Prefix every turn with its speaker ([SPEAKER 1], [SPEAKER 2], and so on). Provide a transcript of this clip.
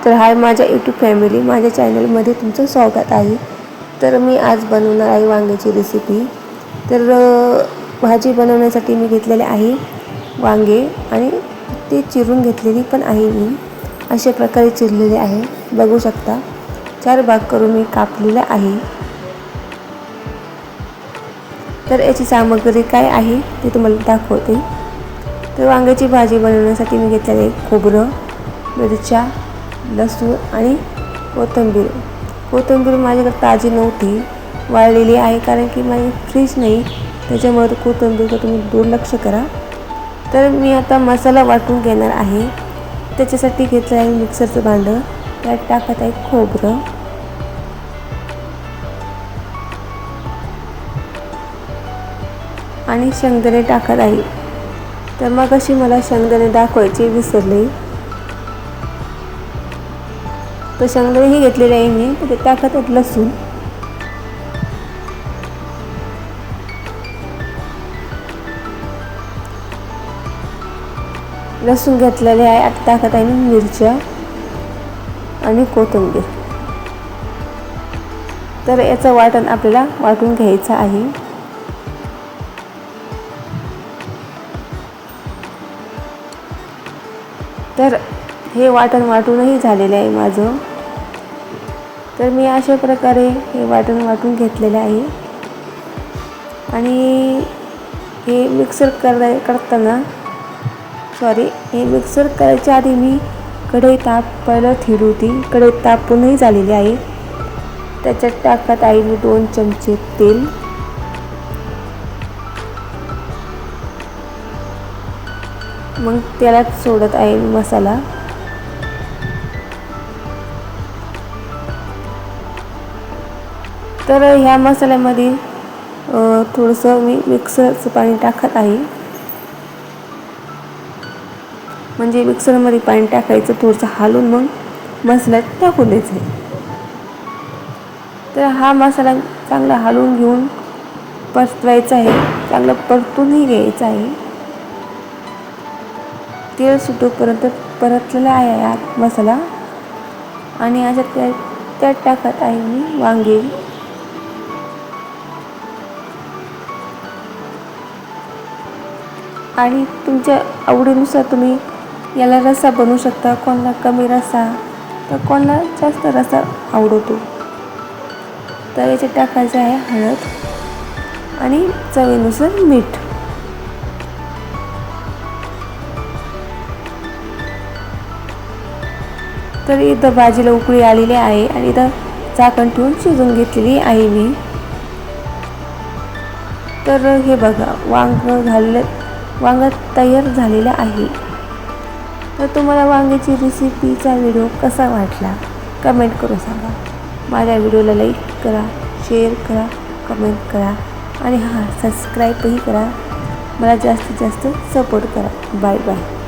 [SPEAKER 1] तर हाय माझ्या YouTube family, माझ्या चॅनलमध्ये तुमचं स्वागत आहे। तर मी आज बनवणार आहे वांग्याची रेसिपी। तर भाजी बनवण्यासाठी मी घेतलेले आहे वांगे आणि ते चिरून घेतलेली पण आहे। मी अशा प्रकारे चिरलेले आहे, बघू शकता 4 भाग करून मी कापलेले आहे। तर याची सामग्री काय आहे ते तुम्हाला दाखवते। तर वांग्याची भाजी बनवण्यासाठी मी घेतलेले खोबरं, मिरच्या, लसूण आणि कोथिंबीर माझ्याकडे ताजी नव्हती, वाळलेली आहे, कारण की माझी फ्रीज नाही, त्याच्यामुळे कोथिंबीर तुम्ही दुर्लक्ष करा। तर मी आता मसाला वाटून घेणार आहे। त्याच्यासाठी घेतलं आहे मिक्सरचं भांडं, त्यात टाकत आहे खोबरं आणि शेंगदाणे टाकत आहे। तर मग अशी मला शेंगदाणे दाखवायचे विसरले, तर शेंगदाणेही घेतलेले आहे मी। तर ते टाकत आहेत लसूण घेतलेले आहे। आता टाकत आहे मी मिरच्या आणि कोथिंबीर। तर याचं वाटण आपल्याला वाटून घ्यायचं आहे। तर हे वाटण वाटूनही झालेले आहे माझं। तर मी अशा प्रकारे हे वाटण वाटून घेतलेले आहे आणि हे मिक्सर करायच्या आधी मी कढई तापायला ठेवली होती। कढई तापूनही झालेली आहे। त्याच्यात टाकत आहे मी 2 चमचे तेल, मग तेलात सोडत आहे मसाला। तर ह्या मसाल्यामध्ये थोडंसं मी मिक्सरचं पाणी टाकत आहे, म्हणजे मिक्सरमध्ये पाणी टाकायचं, थोडंसं हलवून मग मसाल्यात टाकून द्यायचं आहे। तर हा मसाला चांगला हलवून घेऊन परतवायचा आहे, चांगलं परतूनही घ्यायचं आहे। तेल सुटूपर्यंत परतलेला आहे हा मसाला आणि अशा त्यात टाकत आहे मी वांगे। आणि तुमच्या आवडीनुसार तुम्ही याला रस्सा बनवू शकता, कोणाला कमी रस्सा तर कोणाला जास्त रस्सा आवडतो। तर याच्यात टाकायचं आहे हळद आणि चवीनुसार मीठ। तर इथं भाजीला उकळी आलेली आहे आणि इथं झाकण ठेवून शिजवून घेतलेली आहे मी। तर हे बघा वांग तयार झालेलं आहे। तर तुम्हाला वांग्याची रेसिपीचा व्हिडिओ कसा वाटला कमेंट करून सांगा। माझ्या व्हिडिओला लाईक करा, शेअर करा, कमेंट करा आणि सबस्क्राईबही करा। मला जास्तीत जास्त सपोर्ट करा। Bye bye.